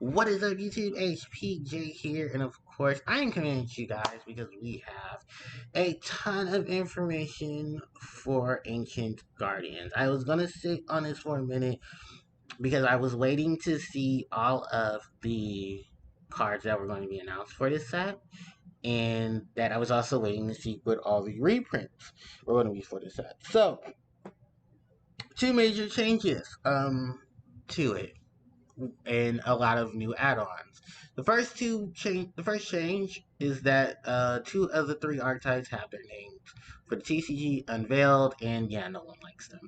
What is up, YouTube? HPJ here, and of course, I am coming to you guys because we have a ton of information for Ancient Guardians. I was gonna sit on this for a minute because I was waiting to see all of the cards that were going to be announced for this set, and that I was also waiting to see what all the reprints were going to be for this set. So, two major changes to it, and a lot of new add-ons. The first change is that two of the three archetypes have their names for the TCG unveiled, and yeah, no one likes them.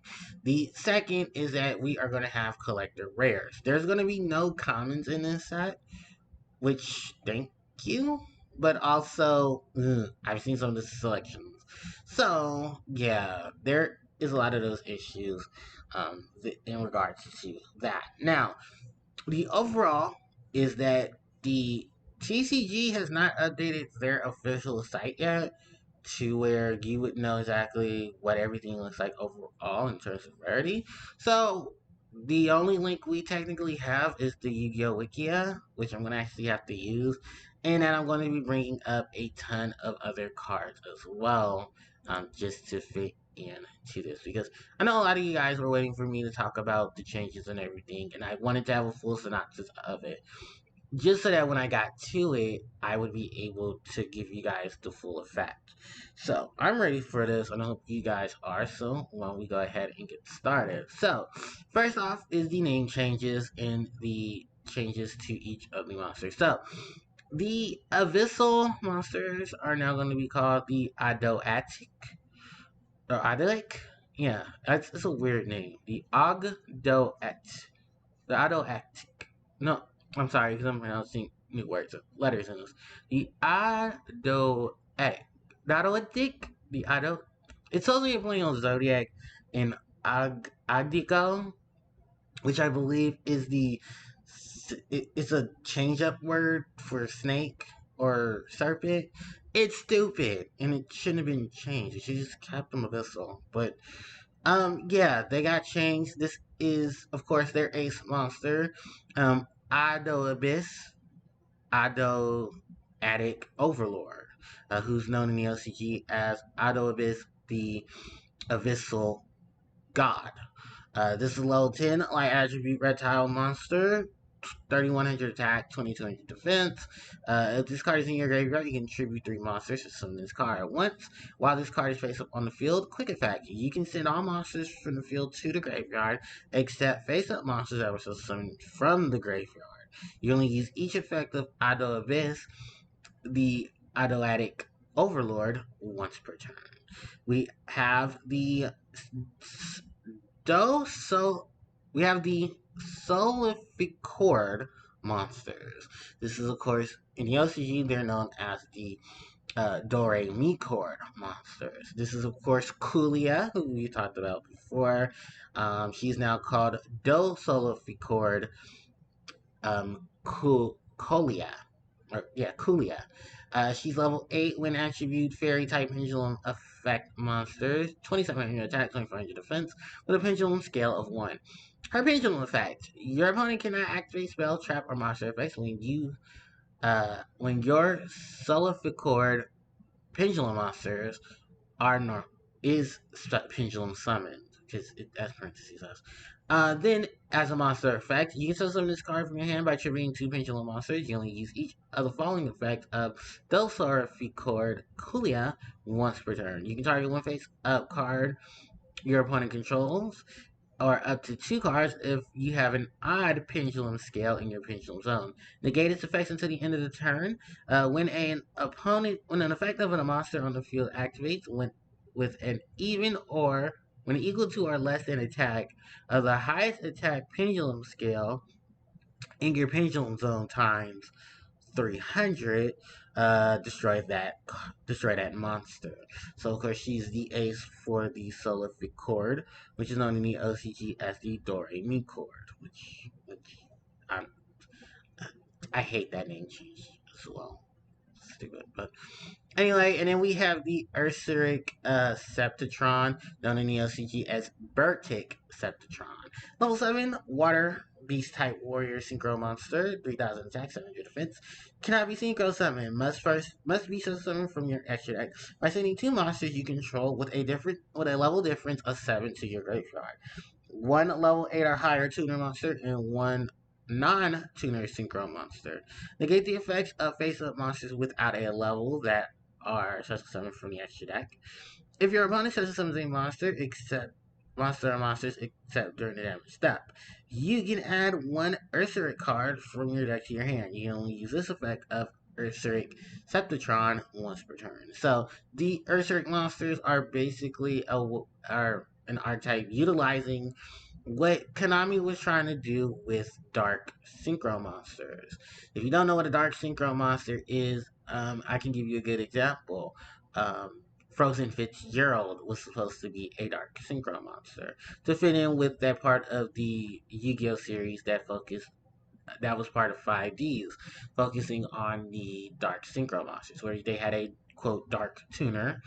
The second is that we are going to have collector rares. There's going to be no commons in this set, which thank you, but also I've seen some of the selections. So yeah, there is a lot of those issues in regards to that. Now, the overall is that the TCG has not updated their official site yet to where you would know exactly what everything looks like overall in terms of rarity. So the only link we technically have is the Yu-Gi-Oh! Wikia, which I'm going to actually have to use, and then I'm going to be bringing up a ton of other cards as well, just to fit into this, because I know a lot of you guys were waiting for me to talk about the changes and everything, and I wanted to have a full synopsis of it, just so that when I got to it, I would be able to give you guys the full effect. So, I'm ready for this, and I hope you guys are, so why don't we go ahead and get started. So, first off is the name changes and the changes to each of the monsters. So, the Abyssal monsters are now going to be called the Ogdoadic, or Ogdoadic? Yeah, it's a weird name. The Ogdoadic. The Ogdoadic. No, I'm sorry, because I'm pronouncing new words, letters in this. The Ogdoadic. The Ogdoadic? The Ogdo. It's supposed to be playing on Zodiac and Ogdico, which I believe is it's a change-up word for snake or serpent. It's stupid, and it shouldn't have been changed. It should just kept them abyssal. But yeah, they got changed. This is, of course, their ace monster, Ido Abyss, Ogdoadic Overlord, who's known in the LCG as Ido Abyss, the Abyssal God. This is level 10 light attribute reptile monster. 3100 attack, 2200 defense. If this card is in your graveyard, you can tribute 3 monsters to summon this card at once. While this card is face up on the field, quick effect. You can send all monsters from the field to the graveyard, except face up monsters that were summoned from the graveyard. You only use each effect of Ido Abyss, the Ogdoadic Overlord, once per turn. We have the we have the Solificord monsters. This is, of course, in the LCG, they're known as the Dore Micord monsters. This is, of course, Kulia, who we talked about before. She's now called Do Solificord Colia. Kulia. She's level 8 when attribute fairy type pendulum effect monsters, 2700 attack, 2400 defense, with a pendulum scale of 1. Her pendulum effect. Your opponent cannot activate spell, trap, or monster effects when your Solificord pendulum monsters is pendulum summoned, because as parentheses says. Then, as a monster effect, you can summon this card from your hand by tributing 2 pendulum monsters. You only use each of the following effects of Delsorificord Kulia once per turn. You can target one face-up card your opponent controls, or up to 2 cards if you have an odd pendulum scale in your pendulum zone. Negate its effects until the end of the turn. When an effect of a monster on the field activates with an even or when equal to or less than attack of the highest attack pendulum scale in your pendulum zone times 300, destroy that monster. So of course she's the ace for the Solificord, which is known in the OCG as the Dore Micord, which I hate that name change as well. Stupid, but anyway, and then we have the Ursuric Septotron, known in the LCG as Bertic Septotron. Level 7, water, Beast type warrior synchro monster, 3000 attack, 700 defense. Cannot be synchro summoned. Must be summoned from your extra deck by sending 2 monsters you control with a level difference of 7 to your graveyard. 1 level 8 or higher tuner monster and 1 non-tuner synchro monster. Negate the effects of face-up monsters without a level that are special summoned from the extra deck. If your opponent special summons a monster or monsters except during the damage step, you can add 1 Urthric card from your deck to your hand. You can only use this effect of Urthric Septotron once per turn. So the Urthric monsters are basically are an archetype utilizing what Konami was trying to do with Dark Synchro Monsters. If you don't know what a Dark Synchro Monster is, I can give you a good example. Frozen Fitzgerald was supposed to be a Dark Synchro Monster to fit in with that part of the Yu-Gi-Oh series that was part of 5Ds, focusing on the Dark Synchro Monsters, where they had a quote Dark Tuner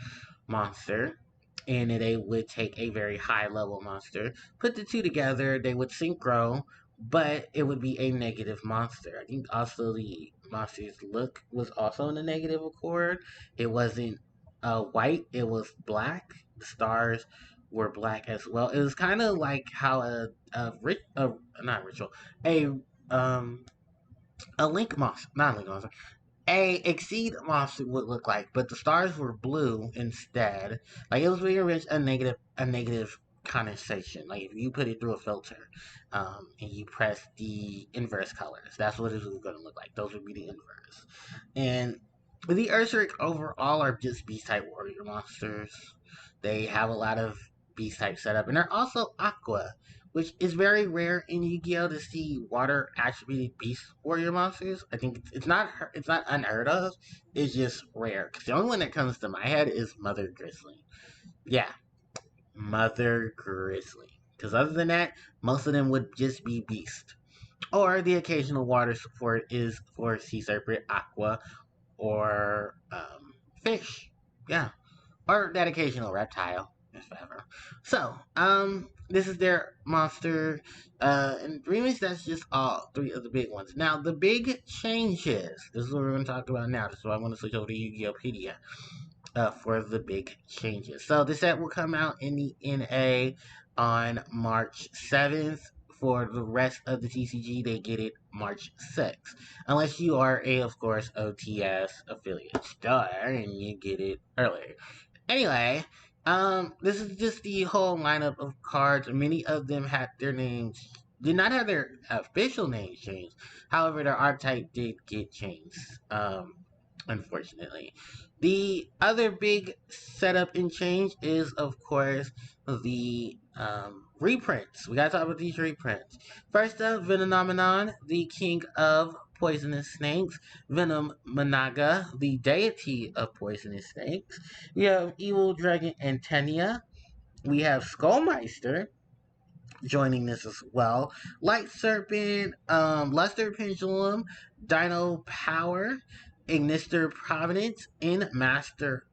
monster, and they would take a very high level monster, put the two together, they would synchro, but it would be a negative monster. I think also the monster's look was also in a negative accord. It wasn't white, it was black. The stars were black as well. It was kind of like how not ritual, a um a link monster, not a link monster, a Exceed monster would look like, but the stars were blue instead. Like it was very much a negative condensation. Like if you put it through a filter, and you press the inverse colors, that's what it was going to look like. Those would be the inverse. And the Ursarik overall are just beast type warrior monsters. They have a lot of beast type setup, and they're also aqua, which is very rare in Yu-Gi-Oh to see water attributed beast warrior monsters. I think it's not unheard of. It's just rare. Cause the only one that comes to my head is Mother Grizzly. Yeah, Mother Grizzly. Because other than that, most of them would just be beast. Or the occasional water support is for sea serpent, aqua, or fish. Yeah, or that occasional reptile, if ever. So, this is their monster, and pretty much that's just all 3 of the big ones. Now, the big changes. This is what we're going to talk about now. So I want to switch over to Yu-Gi-Oh!pedia for the big changes. So the set will come out in the NA on March 7th. For the rest of the TCG, they get it March 6th. Unless you are of course, OTS affiliate star and you get it earlier. Anyway, this is just the whole lineup of cards. Many of them did not have their official names changed. However, their archetype did get changed. Unfortunately. The other big setup and change is, of course, the reprints. We gotta talk about these reprints. First up, Venomanaga, the king of poisonous snakes. Venomanaga, the deity of poisonous snakes. We have Evil Dragon Antenia. We have Skullmeister joining this as well. Light Serpent, Luster Pendulum, Dino Power, Ignister Providence, and Magister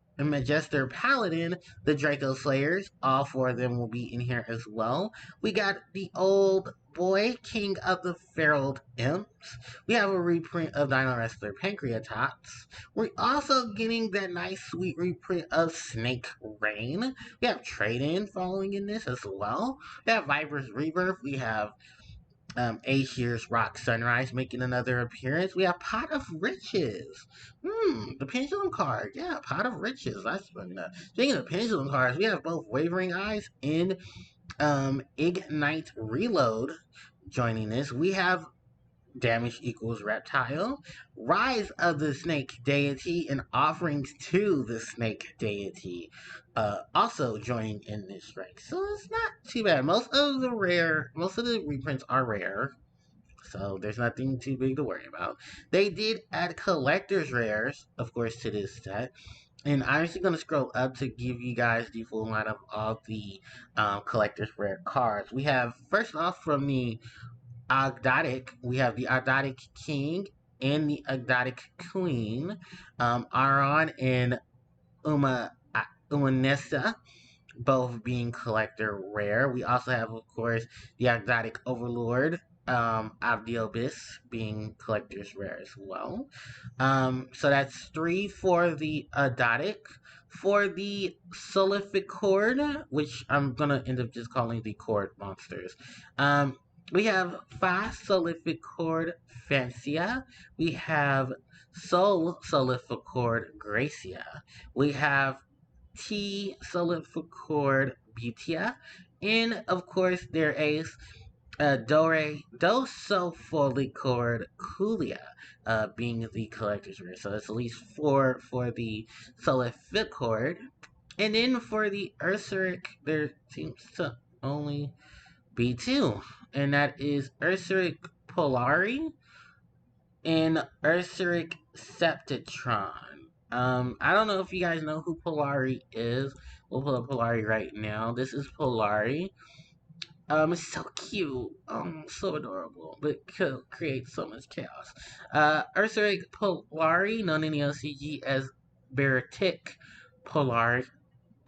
Paladin, the Draco Slayers. All 4 of them will be in here as well. We got the old boy, King of the Feral Imps. We have a reprint of Dino Wrestler Pancreatops. We're also getting that nice sweet reprint of Snake Rain. We have Trade-In following in this as well. We have Viper's Rebirth. We have Aesir's Rock Sunrise making another appearance. We have Pot of Riches. The Pendulum card. Yeah, Pot of Riches. That's fun enough. Speaking of Pendulum cards, we have both Wavering Eyes and Ignite Reload joining this. We have Damage Equals Reptile, Rise of the Snake Deity, and Offerings to the Snake Deity also joining in this rank. So it's not too bad. Most of the reprints are rare, so there's nothing too big to worry about. They did add collector's rares, of course, to this set. And I'm actually going to scroll up to give you guys the full lineup of all the collector's rare cards. We have, first off, from the Ogdoadic, we have the Ogdoadic King and the Ogdoadic Queen, Aron and Umanessa, both being collector rare. We also have, of course, the Ogdoadic Overlord Ogdoadic being collector's rare as well. So that's 3 for the Ogdoadic. For the Solific Chord, which I'm gonna end up just calling the Chord monsters. We have 5 Solific Chord Fancia. We have Soul Solific Chord Gracia. We have T Solific Chord Butia. And of course, there is Do So Fully Chord Coolio, being the collector's rare. So that's at least 4 for the Solific Chord. And then for the Ursuric, there seems to only be 2. And that is Ursuric Polari and Ursuric Septotron. I don't know if you guys know who Polari is. We'll pull up Polari right now. This is Polari. It's so cute. So adorable, but could create so much chaos. Ursuric Polari, known in the LCG as Baratic Polari.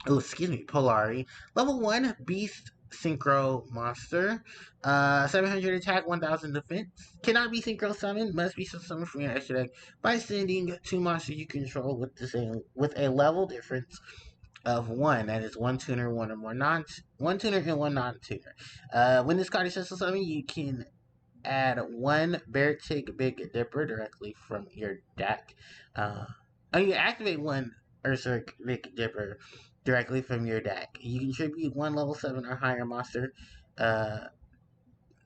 Oh, excuse me, Polari. Level 1 Beast Synchro Monster. 700 attack, 1000 defense. Cannot be synchro summoned. Must be summoned from your extra deck by sending 2 monsters you control with a level difference of 1. That is 1 tuner, 1 or more one tuner and 1 non-tuner. When this card is special summon, you can add 1 Baratic Big Dipper directly from your deck. You activate 1 Ursuric Big Dipper directly from your deck. You contribute 1 level 7 or higher monster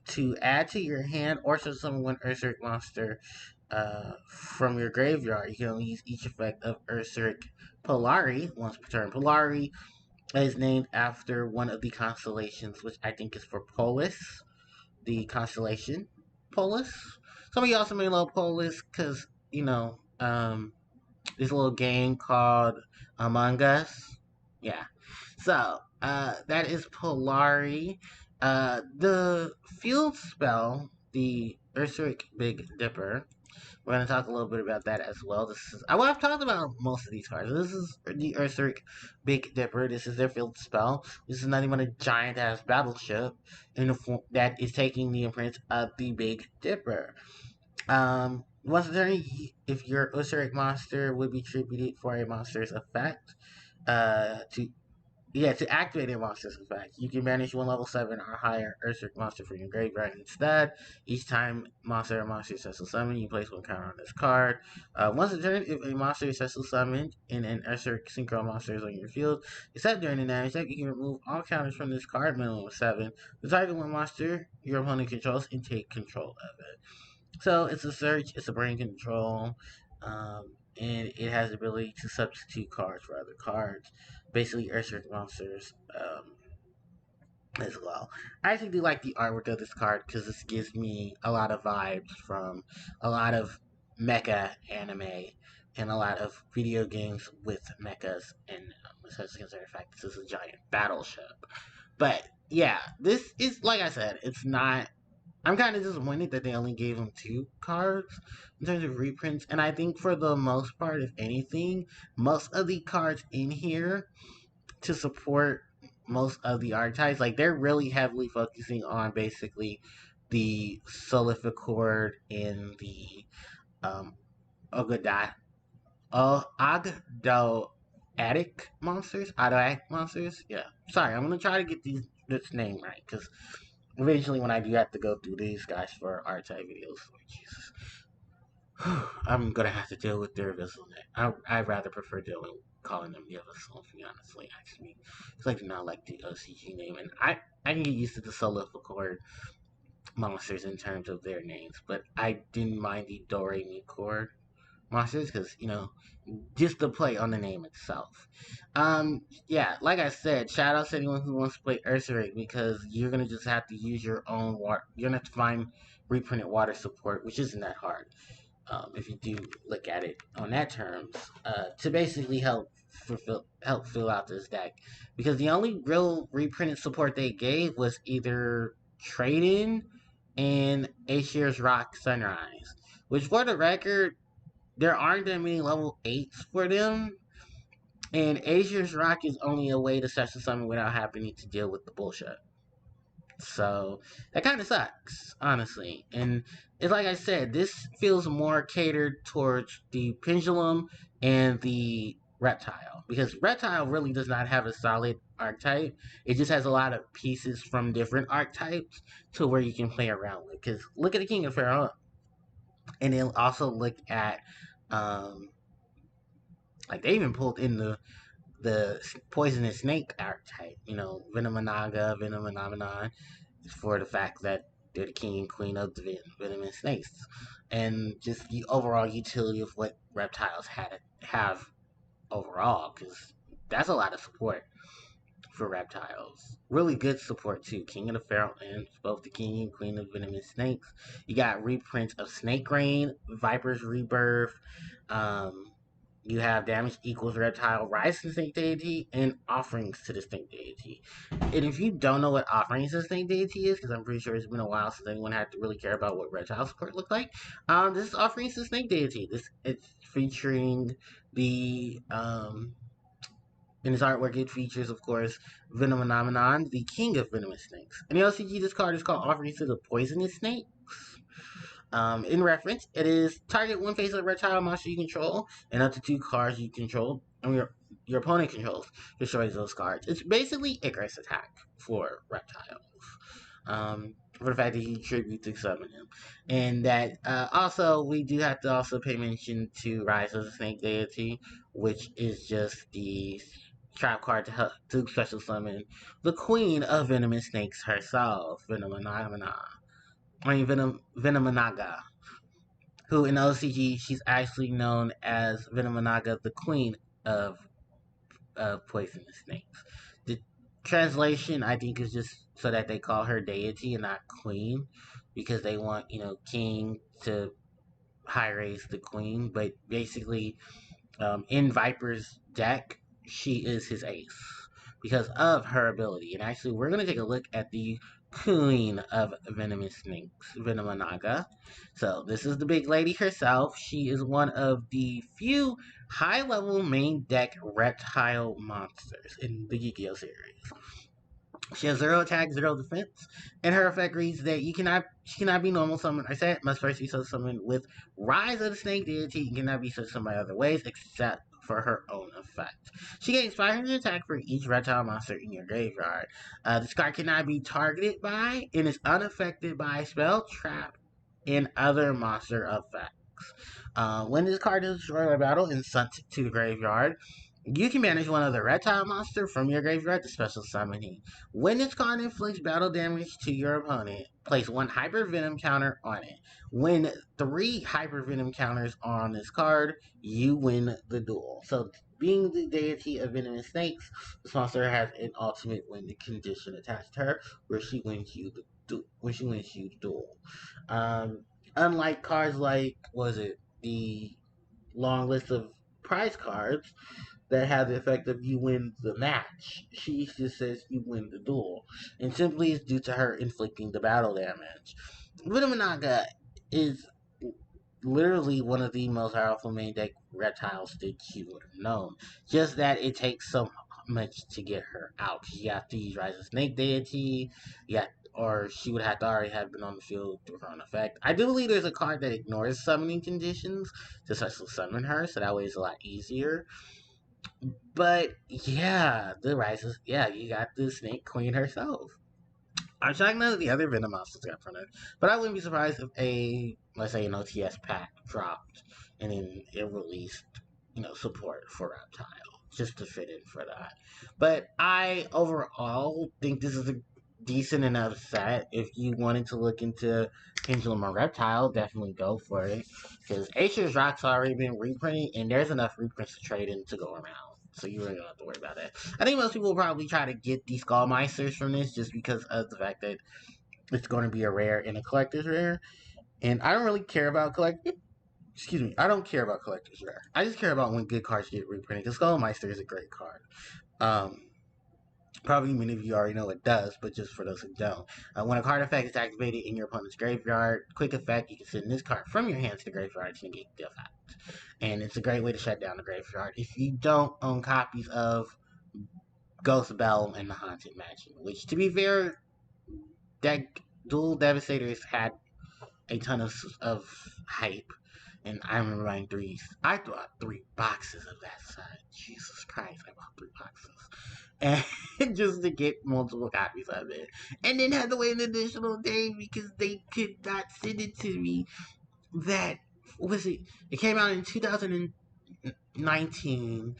to add to your hand, or to summon 1 Ursuric monster from your graveyard. You can only use each effect of Ursuric Polari once per turn. Polari is named after one of the constellations, which I think is for Polis, the constellation Polis. Some of you also may love Polis because, this little game called Among Us. Yeah. So, that is Polari. The field spell, the Ursuric Big Dipper, we're going to talk a little bit about that as well. I've talked about most of these cards. This is the Ursuric Big Dipper. This is their field spell. This is not even a giant ass battleship that is taking the imprint of the Big Dipper. Once a turn, if your Ursuric monster would be tributed for a monster's effect, to activate a monster's effect, you can banish 1 level 7 or higher Ursuric monster from your graveyard instead. Each time monster is special summoned, you place 1 counter on this card. Once a turn, if a monster is special summoned and an Ursuric Synchro monster is on your field, except during the damage step, you can remove all counters from this card, minimum of 7. The target 1 monster your opponent controls and take control of it. So it's a search, it's a brain control, and it has the ability to substitute cards for other cards. Basically, Ursuric monsters as well. I actually do like the artwork of this card because this gives me a lot of vibes from a lot of mecha anime and a lot of video games with mechas, and especially considering the fact this is a giant battleship. But yeah, this is, like I said, it's not. I'm kind of disappointed that they only gave him 2 cards in terms of reprints, and I think for the most part, if anything, most of the cards in here to support most of the archetypes, like they're really heavily focusing on basically the Solific Chord and the Ogdoadic monsters. Yeah, sorry, I'm gonna try to get this name right because eventually, when I do have to go through these guys for archetype videos, Jesus, I'm gonna have to deal with their vessel name. I'd rather prefer calling them the vessel, if you honestly ask me. It's like not like the OCG name, and I can get used to the Solific Chord monsters in terms of their names, but I didn't mind the Do Re Mi Chord monsters because just the play on the name itself. Yeah, like I said, shout out to anyone who wants to play Ursuric because you're gonna just have to use your own water. You're gonna have to find reprinted water support, which isn't that hard. If you do look at it on that terms, to basically help fill out this deck, because the only real reprinted support they gave was either Trade-in and Aether's Rock Sunrise, which for the record, there aren't that many level 8s for them, and Aether's Rock is only a way to special summon without having to deal with the bullshit. So that kind of sucks, honestly. And it's like I said, this feels more catered towards the pendulum and the reptile, because reptile really does not have a solid archetype. It just has a lot of pieces from different archetypes to where you can play around with. Because look at the King of Pharaoh, and then also look at um like they even pulled in the poisonous snake archetype. You know, Venomanaga, Venomanaga, for the fact that they're the king and queen of the venomous snakes, and just the overall utility of what reptiles have overall, because that's a lot of support for reptiles. Really good support too. King of the Feral Imps, both the king and queen of venomous snakes. You got reprints of Snake Rain, Viper's Rebirth. Um, you have damage equals reptile, rise to the snake deity, and offerings to the snake deity. And if you don't know what offerings to the snake deity is, because I'm pretty sure it's been a while since anyone had to really care about what reptile support looked like, this is offerings to the snake deity. It's featuring the in his artwork, it features, of course, Venomanaga, the king of venomous snakes. In the LCG, this card is called Offerings to the Poisonous Snakes. In reference, it is target one face of the reptile monster you control, and up to two cards you control, and your opponent controls, destroys those cards. It's basically Icarus attack for reptiles. For the fact that you tribute to summon him, and that also we do have to also pay mention to Rise of the Snake Deity, which is just the trap card to help to special summon the queen of venomous snakes herself, Venomanaga, who in OCG she's actually known as Venomanaga, the queen of poisonous snakes. The translation, I think, is just so that they call her deity and not queen, because they want, king to high raise the queen. But basically, in Viper's deck, she is his ace because of her ability. And actually, we're going to take a look at the queen of venomous snakes, Venomanaga. So this is the big lady herself. She is one of the few high-level main deck reptile monsters in the Yu-Gi-Oh series. She has 0 attack, 0 defense, and her effect reads that she cannot be normal summoned or set, must first be such summoned with Rise of the Snake Deity, and cannot be such summoned by other ways except for her own effect. She gains 500 attack for each reptile monster in your graveyard. This card cannot be targeted by and is unaffected by spell, trap, and other monster effects. When this card is destroyed by battle and sent to the graveyard, you can manage one of the reptile monster from your graveyard to special summoning. When this card inflicts battle damage to your opponent, place one Hyper Venom counter on it. When 3 Hyper Venom counters are on this card, you win the duel. So, being the deity of venomous snakes, this monster has an ultimate win condition attached to her, where she wins you the duel. Um, Unlike cards like, the long list of prize cards that have the effect of you win the match. She just says you win the duel, and simply is due to her inflicting the battle damage. Venomanaga is literally one of the most powerful main deck reptiles that you would have known. Just that it takes so much to get her out. You have to use Rise of Snake Deity, or she would have to already have been on the field through her own effect. I do believe there's a card that ignores summoning conditions to special summon her, so that way it's a lot easier. But yeah, you got the Snake Queen herself. I'm shocked none of the other Venom monsters got printed, but I wouldn't be surprised if let's say, an OTS pack dropped and then it released, support for Reptile just to fit in for that. But I overall think this is a decent enough set. If you wanted to look into Pendulum or Reptile, definitely go for it, because Acer's Rock's already been reprinted and there's enough reprints to trade in to go around. So you really don't have to worry about that. I think most people will probably try to get the Skullmeisters from this just because of the fact that it's going to be a rare and a collector's rare. And I don't really care about I don't care about collector's rare. I just care about when good cards get reprinted, because Skullmeister is a great card. Um, Probably many of you already know it does, but just for those who don't. When a card effect is activated in your opponent's graveyard, quick effect, you can send this card from your hand to the graveyard to negate the effect. And it's a great way to shut down the graveyard if you don't own copies of Ghost Bell and the Haunted Mansion, which, to be fair, that Dual Devastators had a ton of hype, and I remember buying three. I bought 3 boxes of that set. Jesus Christ, I bought 3 boxes, and just to get multiple copies of it, and then had to wait an additional day because they could not send it to me. That was it. It came out in 2019,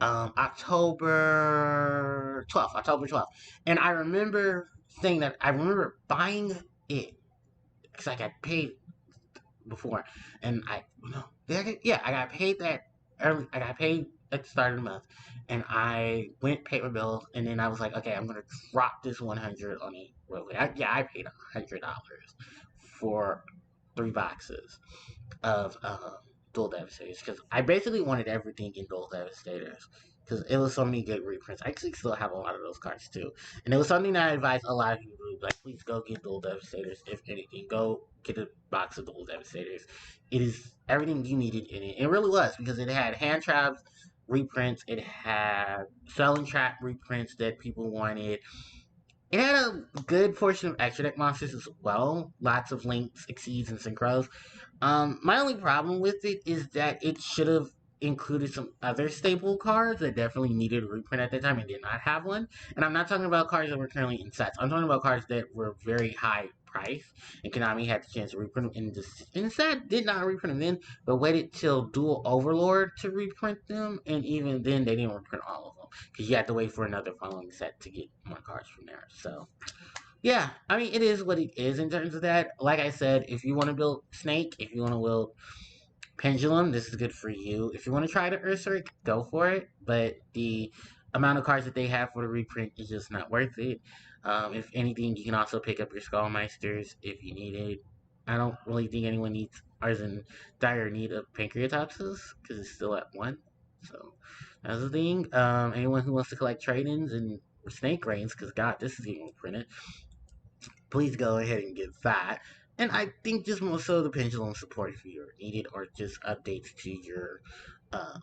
October 12th, and I remember saying that I remember buying it because I got paid before, and I got paid that early. I got paid at the start of the month, and I went paper bills, and then I was like, okay, I'm gonna drop this 100 on it real quick. I paid $100 for 3 boxes of Dual Devastators because I basically wanted everything in Dual Devastators because it was so many good reprints. I actually still have a lot of those cards too, and it was something that I advise a lot of people to do. Like, please go get Dual Devastators. If anything, go get a box of Dual Devastators. It is everything you needed in it. It really was because it had hand traps reprints. It had selling trap reprints that people wanted. It had a good portion of extra deck monsters as well. Lots of links, exceeds, and synchros. My only problem with it is that it should have included some other staple cards that definitely needed a reprint at that time and did not have one. And I'm not talking about cards that were currently in sets. I'm talking about cards that were very high price, and Konami had the chance to reprint them. And the set did not reprint them then, but waited till Dual Overlord to reprint them. And even then, they didn't reprint all of them because you had to wait for another following set to get more cards from there. So yeah, I mean, it is what it is in terms of that. Like I said, if you want to build Snake, if you want to build Pendulum, this is good for you. If you want to try the Ursaring, go for it. But the amount of cards that they have for the reprint is just not worth it. If anything, you can also pick up your Skullmeisters if you need it. I don't really think anyone needs or is in dire need of Pancreatopsis because it's still at 1. So that's the thing. Anyone who wants to collect trade-ins and Snake Reigns, because God, this is getting printed, please go ahead and get that. And I think just more so the pendulum support if you're needed, or just updates to your um,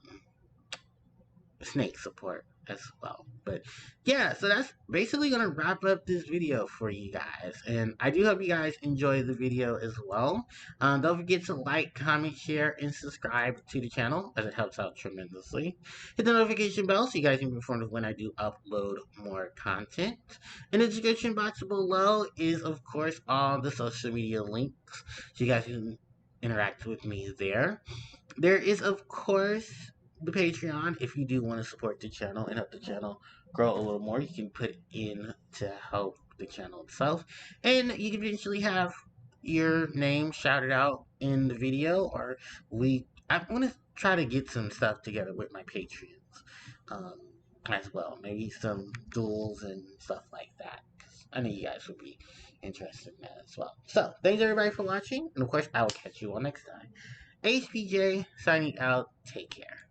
snake support as well. But yeah, so that's basically gonna wrap up this video for you guys, and I do hope you guys enjoy the video as well. Don't forget to like, comment, share, and subscribe to the channel as it helps out tremendously. Hit the notification bell so you guys can be informed of when I do upload more content. In the description box below is of course all the social media links so you guys can interact with me there. There is, of course, the Patreon. If you do want to support the channel and help the channel grow a little more, you can put in to help the channel itself. And you can eventually have your name shouted out in the video, or I want to try to get some stuff together with my Patreons um, as well. Maybe some duels and stuff like that. 'Cause I know you guys would be interested in that as well. So, thanks everybody for watching, and of course, I will catch you all next time. HPJ signing out. Take care.